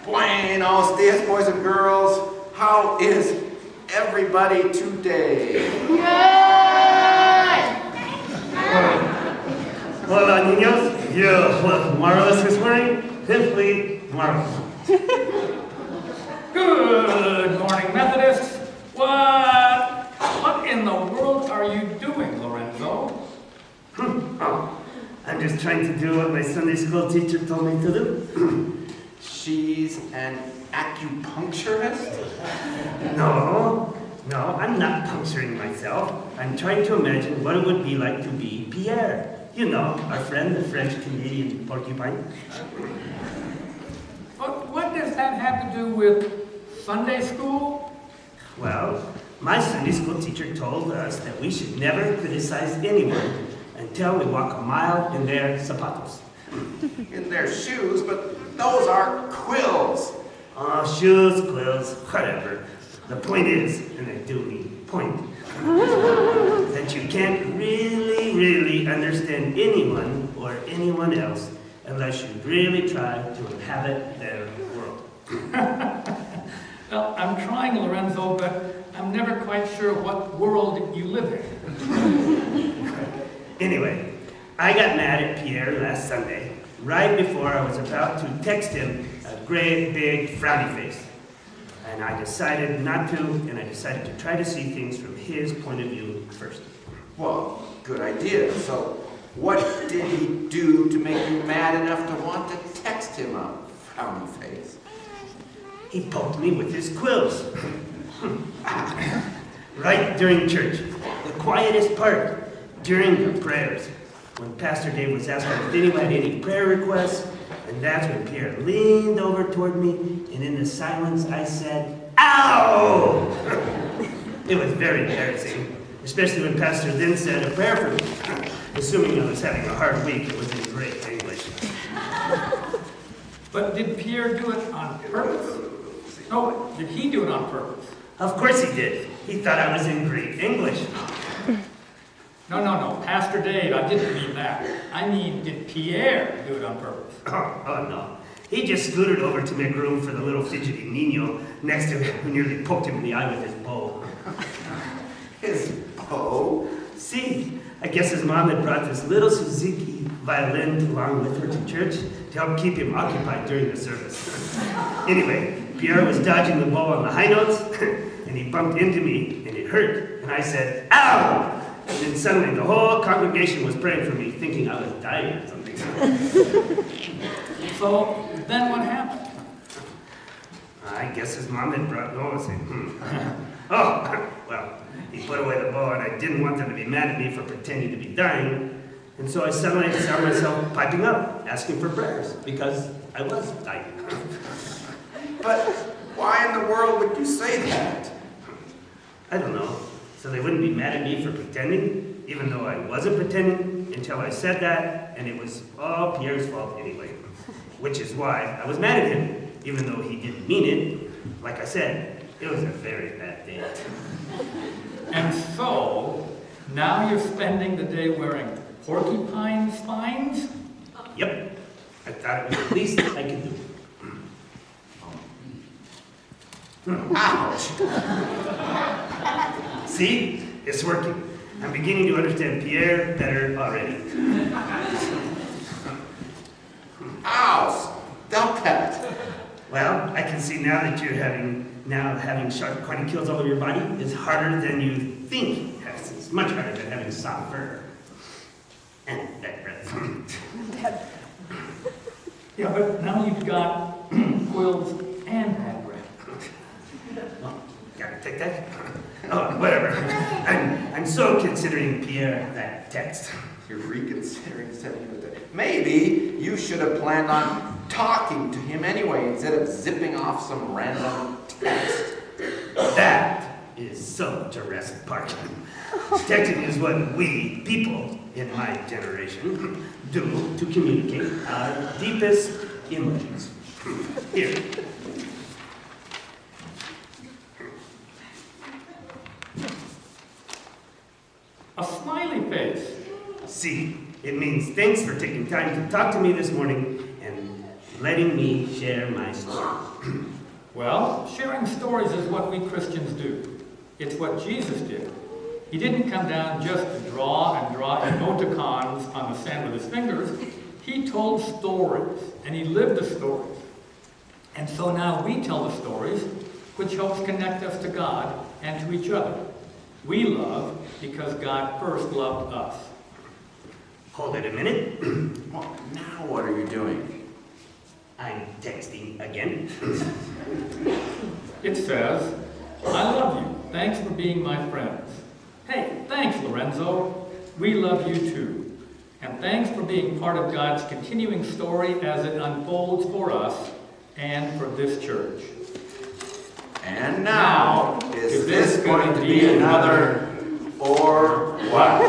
Buenos dias, boys and girls. How is everybody today? Good! Hola, niños. You look marvelous this morning. Simply marvelous. Good morning, Methodists. What in the world are you doing, Lorenzo? Oh, I'm just trying to do what my Sunday school teacher told me to do. She's an acupuncturist? No, I'm not puncturing myself. I'm trying to imagine what it would be like to be Pierre. You know, our friend, the French-Canadian porcupine. But what does that have to do with Sunday school? Well, my Sunday school teacher told us that we should never criticize anyone until we walk a mile in their zapatos. In their shoes, but those are quills. Oh, shoes, quills, whatever. The point is, and I do mean point, that you can't really understand anyone or anyone else unless you really try to inhabit their world. Well, I'm trying, Lorenzo, but I'm never quite sure what world you live in. Anyway, I got mad at Pierre last Sunday, right before I was about to text him a great big frowny face. And I decided not to, and I decided to try to see things from his point of view first. Well, good idea. So, what did he do to make you mad enough to want to text him a frowny face? He poked me with his quills. Right during church, the quietest part, during the prayers, when Pastor Dave was asking if anyone had any prayer requests, and that's when Pierre leaned over toward me, and in the silence I said, "Ow!" It was very embarrassing, especially when Pastor then said a prayer for me. Assuming I was having a hard week, it was in great English. But did Pierre do it on purpose? No, did he do it on purpose? Of course he did. He thought I was in great English. No, Pastor Dave, I didn't mean that. I mean, did Pierre do it on purpose? Oh, no. He just scooted over to make room for the little fidgety Nino next to him who nearly poked him in the eye with his bow. His bow? See, I guess his mom had brought this little Suzuki violin along with her to church to help keep him occupied during the service. Anyway, Pierre was dodging the bow on the high notes, and he bumped into me, and it hurt. And I said, "Ow!" And then suddenly the whole congregation was praying for me, thinking I was dying or something. So, then what happened? I guess his mom had brought Lois in. Oh, well, he put away the bow, and I didn't want them to be mad at me for pretending to be dying. And so I suddenly found myself piping up, asking for prayers, because I was dying. But why in the world would you say that? I don't know. So they wouldn't be mad at me for pretending, even though I wasn't pretending until I said that, and it was all Pierre's fault anyway. Which is why I was mad at him, even though he didn't mean it. Like I said, it was a very bad day. And so, now you're spending the day wearing porcupine spines? Yep. I thought it was the least I could do. Ouch! See? It's working. I'm beginning to understand Pierre better already. Ow! Stop that! Well, I can see now that you're having sharp, pointy quills all over your body is harder than you think. Yes, it's much harder than having soft fur. And bad breath. Yeah, but now you've got quills and bad breath. Oh, gotta take that? Oh, whatever. I'm so considering Pierre that text. You're reconsidering sending him a text. Maybe you should have planned on talking to him anyway instead of zipping off some random text. That is so Jurassic Park. Texting is what we, people in my generation, do to communicate our deepest emotions. Here. A smiley face. See, it means thanks for taking time to talk to me this morning, and letting me share my story. Well, sharing stories is what we Christians do. It's what Jesus did. He didn't come down just to draw emoticons on the sand with his fingers. He told stories, and he lived the stories. And so now we tell the stories, which helps connect us to God and to each other. We love because God first loved us. Hold it a minute. Well, now what are you doing? I'm texting again. It says, I love you. Thanks for being my friends. Hey, thanks, Lorenzo. We love you too. And thanks for being part of God's continuing story as it unfolds for us and for this church. And now, is this going to be another or what?